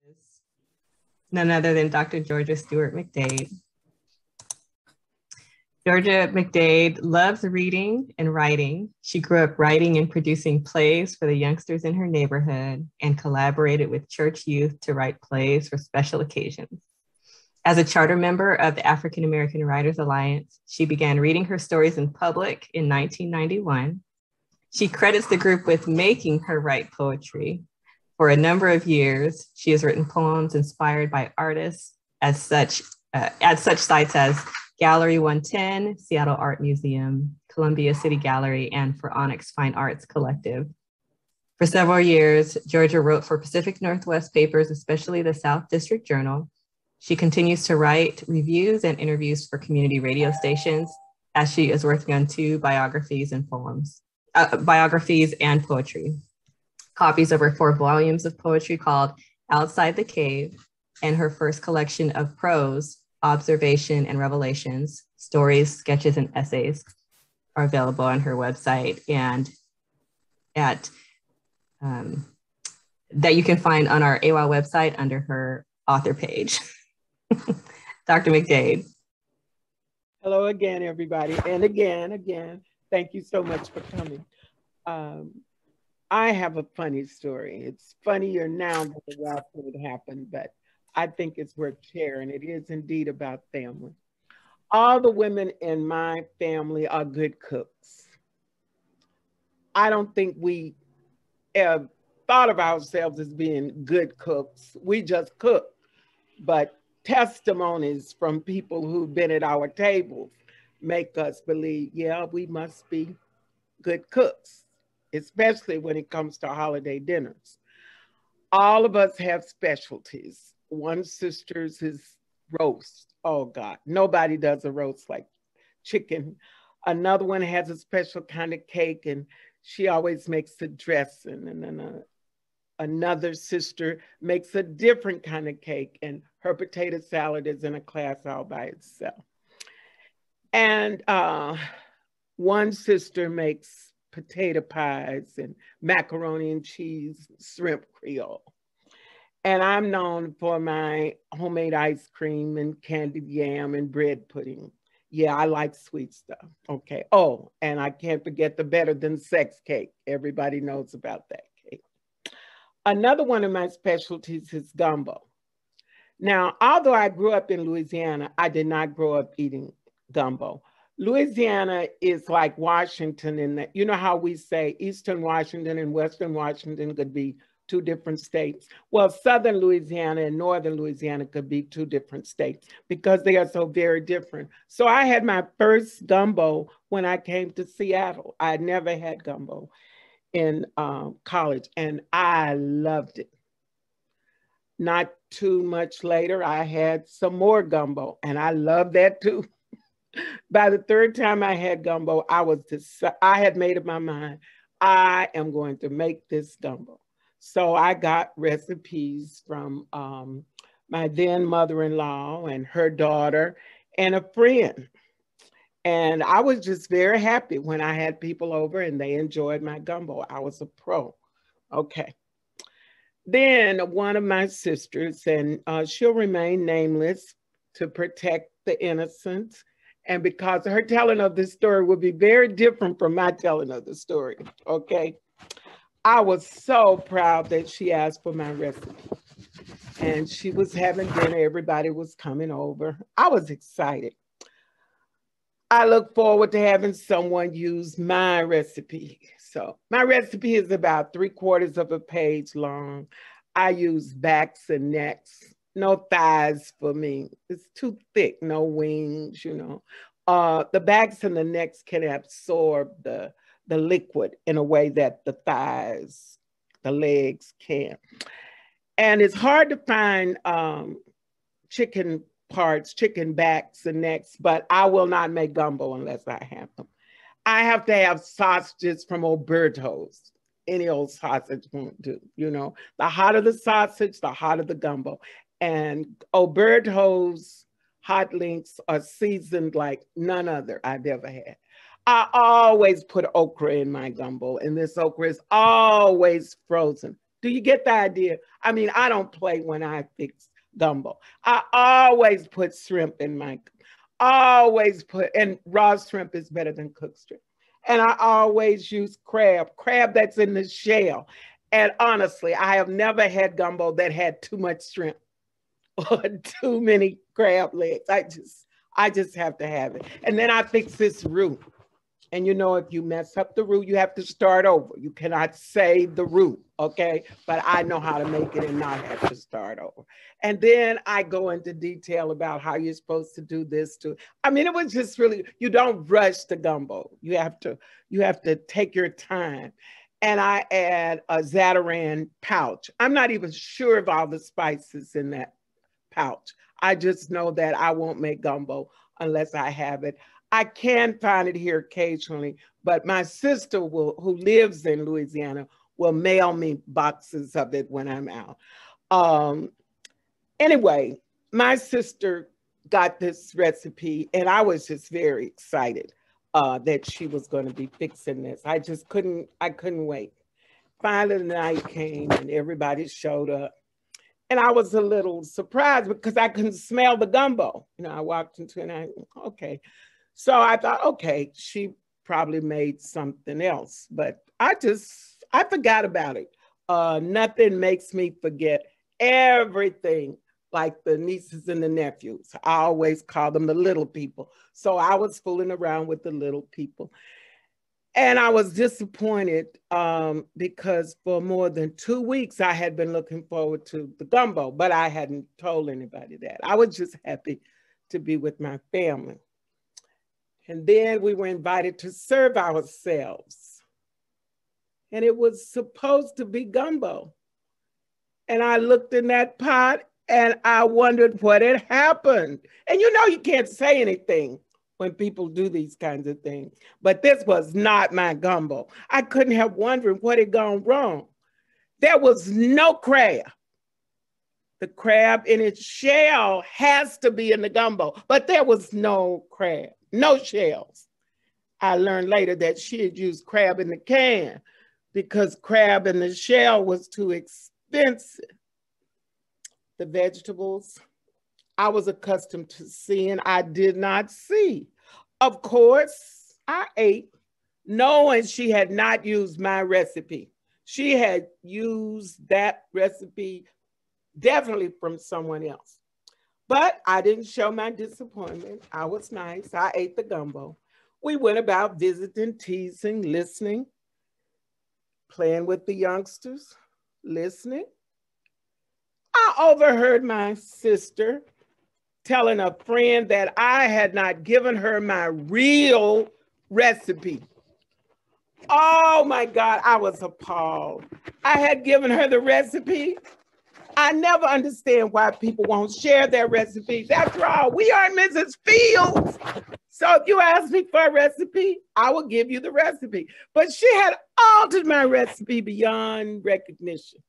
is none other than Dr. Georgia Stewart McDade. Georgia McDade loves reading and writing. She grew up writing and producing plays for the youngsters in her neighborhood and collaborated with church youth to write plays for special occasions. As a charter member of the African American Writers Alliance, she began reading her stories in public in 1991. She credits the group with making her write poetry. For a number of years, she has written poems inspired by artists at such sites as Gallery 110, Seattle Art Museum, Columbia City Gallery, and for Onyx Fine Arts Collective. For several years, Georgia wrote for Pacific Northwest papers, especially the South District Journal. She continues to write reviews and interviews for community radio stations, as she is working on two biographies and poetry. Copies of her 4 volumes of poetry called Outside the Cave and her first collection of prose, Observation and Revelations, stories, sketches, and essays are available on her website and that you can find on our AWOW website under her author page. Dr. McDade. Hello again, everybody. And again, thank you so much for coming. I have a funny story. It's funnier now than when it happened, but I think it's worth sharing. It is indeed about family. All the women in my family are good cooks. I don't think we have thought of ourselves as being good cooks. We just cook. But testimonies from people who've been at our tables make us believe, yeah, we must be good cooks, especially when it comes to holiday dinners. All of us have specialties. One sister's is roast. Oh God, nobody does a roast like chicken. Another one has a special kind of cake and she always makes a dressing. And then another sister makes a different kind of cake and her potato salad is in a class all by itself. And one sister makes potato pies and macaroni and cheese, shrimp Creole. And I'm known for my homemade ice cream and candied yam and bread pudding. Yeah, I like sweet stuff. Okay. Oh, and I can't forget the better than sex cake. Everybody knows about that cake. Another one of my specialties is gumbo. Now, although I grew up in Louisiana, I did not grow up eating gumbo. Louisiana is like Washington in that, you know how we say Eastern Washington and Western Washington could be 2 different states. Well, Southern Louisiana and Northern Louisiana could be 2 different states because they are so very different. So I had my first gumbo when I came to Seattle. I had never had gumbo in college and I loved it. Not too much later, I had some more gumbo and I loved that too. By the 3rd time I had gumbo, I had made up my mind, I am going to make this gumbo. So I got recipes from my then mother-in-law and her daughter and a friend. And I was just very happy when I had people over and they enjoyed my gumbo. I was a pro. Okay. Then one of my sisters, and she'll remain nameless to protect the innocent, and because her telling of this story would be very different from my telling of the story, okay? I was so proud that she asked for my recipe. And she was having dinner, everybody was coming over. I was excited. I look forward to having someone use my recipe. So my recipe is about 3/4 of a page long. I use backs and necks, no thighs for me. It's too thick, no wings, you know. The backs and the necks can absorb the liquid in a way that the thighs, the legs can't. And it's hard to find chicken parts, chicken backs and necks, but I will not make gumbo unless I have them. I have to have sausages from Oberto's. Any old sausage won't do, you know. The hotter the sausage, the hotter the gumbo. And Oberto's hot links are seasoned like none other I've ever had. I always put okra in my gumbo, and this okra is always frozen. Do you get the idea? I mean, I don't play when I fix gumbo. I always put shrimp in my, always put, and raw shrimp is better than cooked shrimp. And I always use crab that's in the shell. And honestly, I have never had gumbo that had too much shrimp or too many crab legs. I just have to have it. And then I fix this roux. And you know, if you mess up the roux, you have to start over. You cannot save the roux, okay? But I know how to make it and not have to start over. And then I go into detail about how you're supposed to do this too. I mean, it was just really, you don't rush the gumbo. You have to take your time. And I add a Zatarain pouch. I'm not even sure of all the spices in that pouch. I just know that I won't make gumbo unless I have it. I can find it here occasionally, but my sister who lives in Louisiana, will mail me boxes of it when I'm out. Anyway, my sister got this recipe, and I was just very excited that she was going to be fixing this. I couldn't wait. Finally, the night came, and everybody showed up. And I was a little surprised because I couldn't smell the gumbo. You know, I walked into it and okay. So I thought, okay, she probably made something else, but I forgot about it. Nothing makes me forget everything, like the nieces and the nephews. I always call them the little people. So I was fooling around with the little people. And I was disappointed because for more than 2 weeks, I had been looking forward to the gumbo, but I hadn't told anybody that. I was just happy to be with my family. And then we were invited to serve ourselves. And it was supposed to be gumbo. And I looked in that pot and I wondered what had happened. And you know, you can't say anything when people do these kinds of things. But this was not my gumbo. I couldn't help wondering what had gone wrong. There was no crab. The crab in its shell has to be in the gumbo, but there was no crab. No shells. I learned later that she had used crab in the can because crab in the shell was too expensive. The vegetables I was accustomed to seeing, I did not see. Of course, I ate knowing she had not used my recipe. She had used that recipe definitely from someone else. But I didn't show my disappointment. I was nice. I ate the gumbo. We went about visiting, teasing, listening, playing with the youngsters, listening. I overheard my sister telling a friend that I had not given her my real recipe. Oh my God, I was appalled. I had given her the recipe. I never understand why people won't share their recipes. After all, we aren't Mrs. Fields. So if you ask me for a recipe, I will give you the recipe. But she had altered my recipe beyond recognition.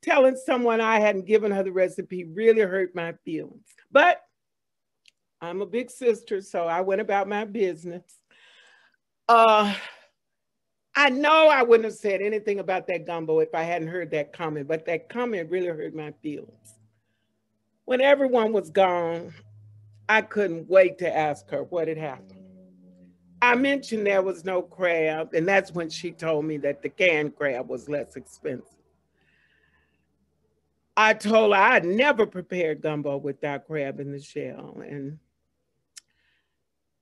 Telling someone I hadn't given her the recipe really hurt my feelings. But I'm a big sister, so I went about my business. I know I wouldn't have said anything about that gumbo if I hadn't heard that comment, but that comment really hurt my feelings. When everyone was gone, I couldn't wait to ask her what had happened. I mentioned there was no crab, and that's when she told me that the canned crab was less expensive. I told her I'd never prepared gumbo without crab in the shell, and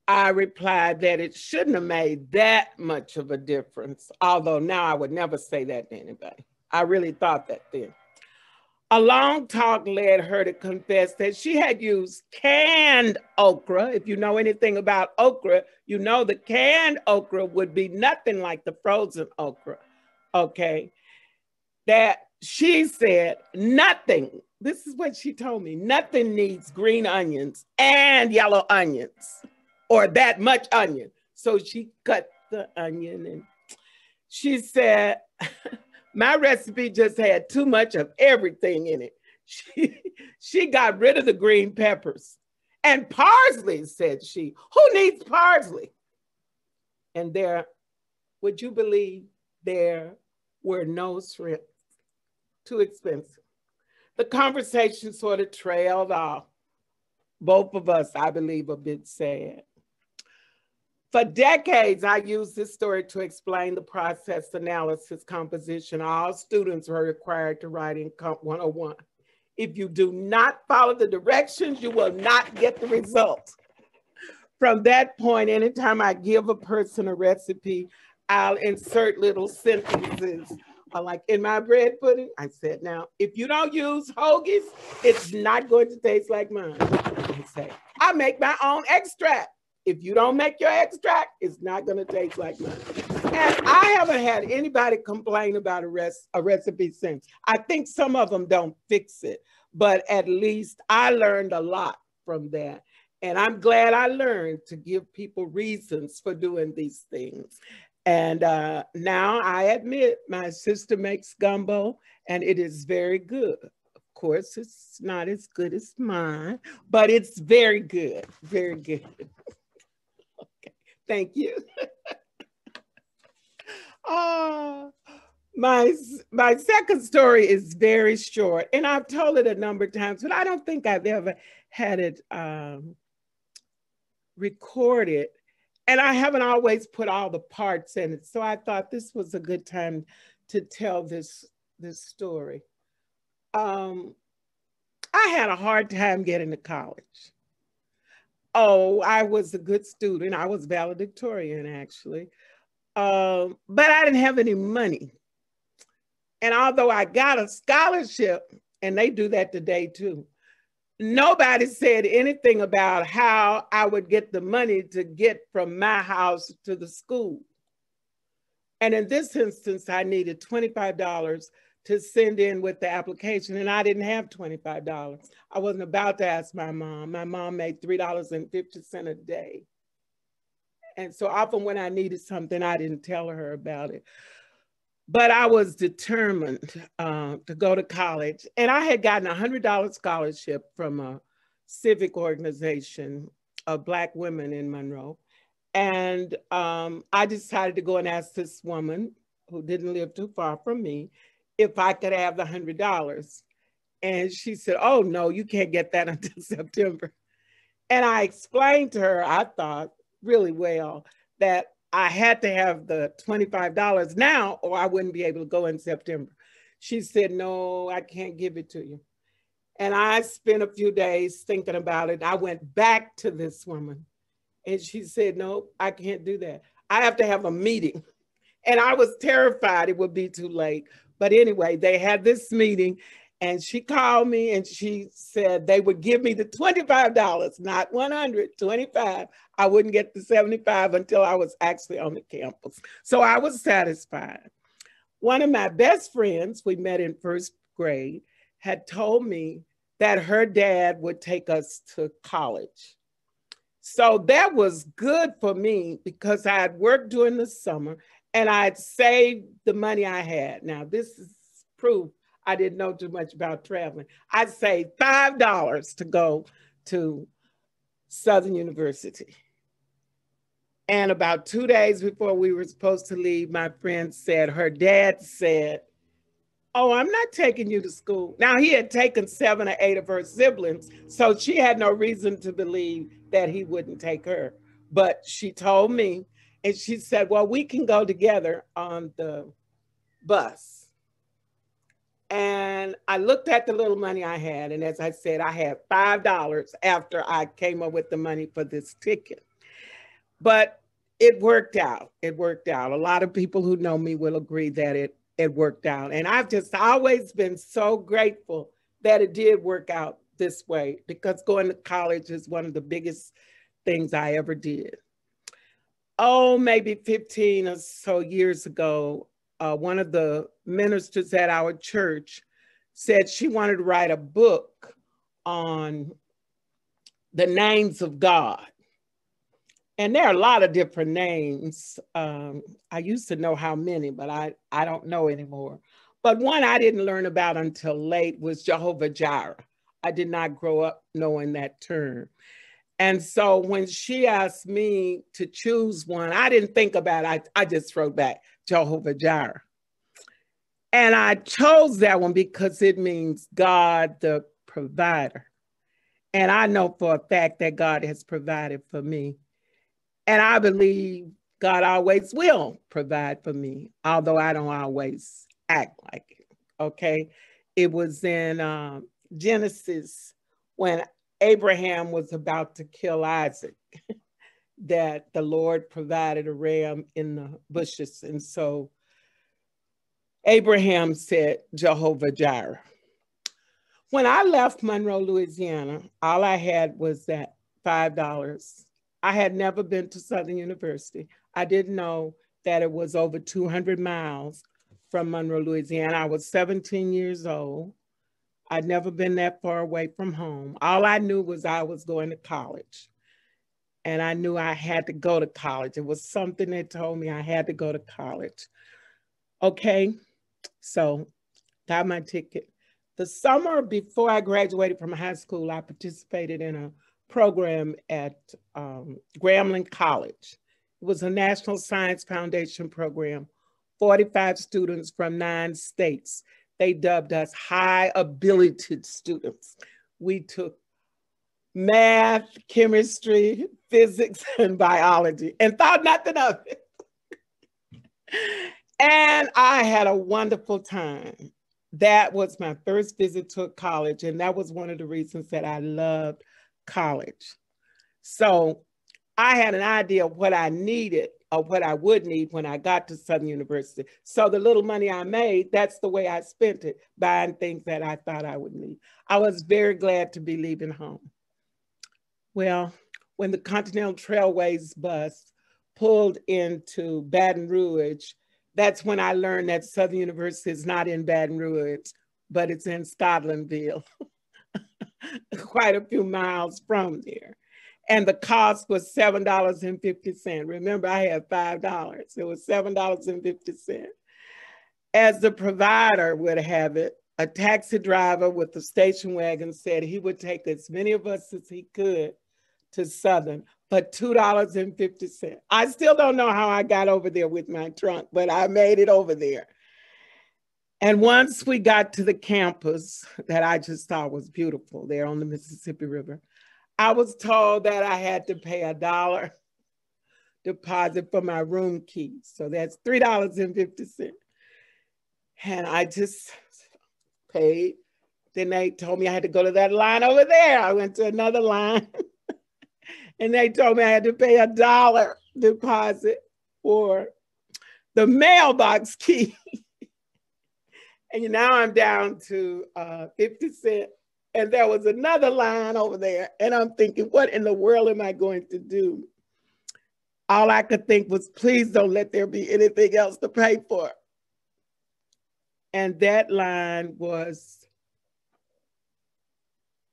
I replied that it shouldn't have made that much of a difference, although now I would never say that to anybody. I really thought that then. A long talk led her to confess that she had used canned okra. If you know anything about okra, you know the canned okra would be nothing like the frozen okra, okay? That she said nothing, this is what she told me, nothing needs green onions and yellow onions, or that much onion. So she cut the onion and she said, my recipe just had too much of everything in it. She got rid of the green peppers. And parsley, said she. Who needs parsley? And there, would you believe, there were no shrimp. too expensive. The conversation sort of trailed off. Both of us, I believe, a bit sad. For decades, I used this story to explain the process, analysis, composition all students were required to write in Comp 101. If you do not follow the directions, you will not get the results. From that point, anytime I give a person a recipe, I'll insert little sentences. Like in my bread pudding, I said, now, if you don't use hoagies, it's not going to taste like mine. I say, I make my own extract. If you don't make your extract, it's not going to taste like mine. And I haven't had anybody complain about a recipe since. I think some of them don't fix it, but at least I learned a lot from that. And I'm glad I learned to give people reasons for doing these things. And now I admit my sister makes gumbo and it is very good. Of course, it's not as good as mine, but it's very good, very good. Okay, thank you. My second story is very short, and I've told it a number of times, but I don't think I've ever had it recorded. And I haven't always put all the parts in it. So I thought this was a good time to tell this story. I had a hard time getting to college. Oh, I was a good student. I was valedictorian, actually. But I didn't have any money. And although I got a scholarship, and they do that today too, nobody said anything about how I would get the money to get from my house to the school. And in this instance, I needed $25 to send in with the application, and I didn't have $25. I wasn't about to ask my mom. My mom made $3.50 a day. And so often when I needed something, I didn't tell her about it. But I was determined to go to college. And I had gotten a $100 scholarship from a civic organization of Black women in Monroe. And I decided to go and ask this woman who didn't live too far from me if I could have the $100. And she said, oh, no, you can't get that until September. And I explained to her, I thought really well, that I had to have the $25 now or I wouldn't be able to go in September. She said, no, I can't give it to you. And I spent a few days thinking about it. I went back to this woman and she said, no, I can't do that. I have to have a meeting. And I was terrified it would be too late. But anyway, they had this meeting and she called me and she said they would give me the $25, not 100, 25. I wouldn't get the 75 until I was actually on the campus. So I was satisfied. One of my best friends, we met in first grade, had told me that her dad would take us to college. So that was good for me because I had worked during the summer and I had saved the money I had. Now, this is proof I didn't know too much about traveling. I saved $5 to go to Southern University. And about 2 days before we were supposed to leave, my friend said, her dad said, oh, I'm not taking you to school. Now, he had taken 7 or 8 of her siblings, so she had no reason to believe that he wouldn't take her. But she told me, and she said, well, we can go together on the bus. And I looked at the little money I had. And as I said, I had $5 after I came up with the money for this ticket. But it worked out. It worked out. A lot of people who know me will agree that it worked out. And I've just always been so grateful that it did work out this way because going to college is one of the biggest things I ever did. Oh, maybe 15 or so years ago, one of the ministers at our church said she wanted to write a book on the names of God. And there are a lot of different names. I used to know how many, but I don't know anymore. But one I didn't learn about until late was Jehovah Jireh. I did not grow up knowing that term. And so when she asked me to choose one, I didn't think about it. I just wrote back Jehovah Jireh. And I chose that one because it means God the provider. And I know for a fact that God has provided for me. And I believe God always will provide for me, although I don't always act like it. Okay. It was in Genesis when Abraham was about to kill Isaac that the Lord provided a ram in the bushes. And so Abraham said, Jehovah Jireh. When I left Monroe, Louisiana, all I had was that $5. I had never been to Southern University. I didn't know that it was over 200 miles from Monroe, Louisiana. I was 17 years old. I'd never been that far away from home. All I knew was I was going to college. And I knew I had to go to college. It was something that told me I had to go to college. Okay, so got my ticket. The summer before I graduated from high school, I participated in a program at Grambling College. It was a National Science Foundation program, 45 students from 9 states. They dubbed us high ability students. We took math, chemistry, physics, and biology and thought nothing of it. And I had a wonderful time. That was my first visit to a college, and that was one of the reasons that I loved college. So I had an idea of what I needed or what I would need when I got to Southern University. So the little money I made, that's the way I spent it, buying things that I thought I would need. I was very glad to be leaving home. Well, when the Continental Trailways bus pulled into Baton Rouge, that's when I learned that Southern University is not in Baton Rouge, but it's in Scotlandville, quite a few miles from there. And the cost was $7.50. Remember, I had $5. It was $7.50. As the provider would have it, a taxi driver with the station wagon said he would take as many of us as he could to Southern for $2.50. I still don't know how I got over there with my trunk, but I made it over there. And once we got to the campus that I just thought was beautiful there on the Mississippi River, I was told that I had to pay $1 deposit for my room key. So that's $3.50. And I just paid. Then they told me I had to go to that line over there. I went to another line. And they told me I had to pay $1 deposit for the mailbox key. And now I'm down to 50 cents. And there was another line over there. And I'm thinking, what in the world am I going to do? All I could think was, please don't let there be anything else to pay for. And that line was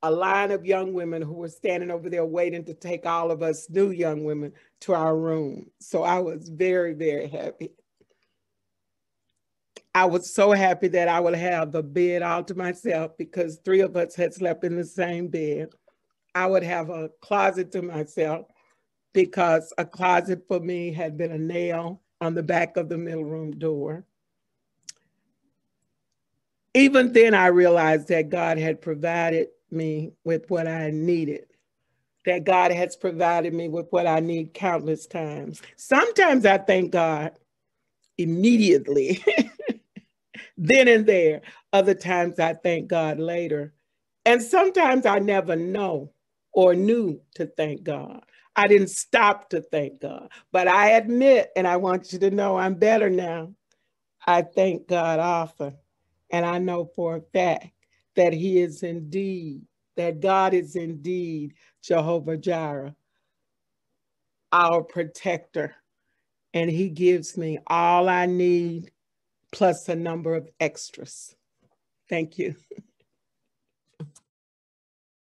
a line of young women who were standing over there waiting to take all of us new young women to our room. So I was very, very happy. I was so happy that I would have the bed all to myself because 3 of us had slept in the same bed. I would have a closet to myself because a closet for me had been a nail on the back of the middle room door. Even then, I realized that God had provided me with what I needed, that God has provided me with what I need countless times. Sometimes I thank God immediately, then and there. Other times I thank God later. And sometimes I never know or knew to thank God. I didn't stop to thank God, but I admit, and I want you to know I'm better now. I thank God often. And I know for a fact that He is indeed, that God is indeed Jehovah Jireh, our protector. And He gives me all I need plus a number of extras. Thank you.